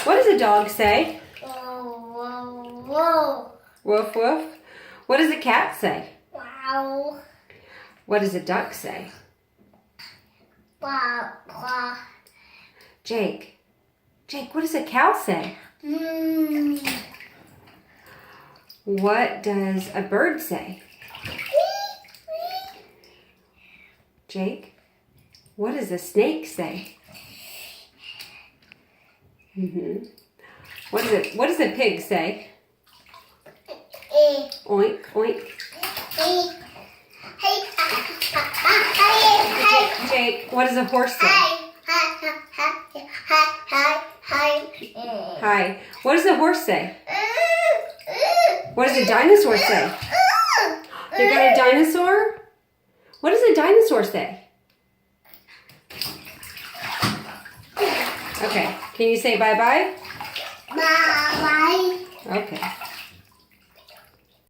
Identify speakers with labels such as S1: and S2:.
S1: What does a dog say?
S2: Whoa, whoa.
S1: Woof, woof. What does a cat say?
S2: Wow.
S1: What does a duck say?
S2: Wow, wow.
S1: Jake, what does a cow say? What does a bird say? Jake, what does a snake say? What does a pig say? Oink, oink. Jake, what does a horse say? Hi. What does a horse say? What does a dinosaur say? You got a dinosaur? What does a dinosaur say? Okay. Can you say bye-bye?
S2: Bye.
S1: Okay.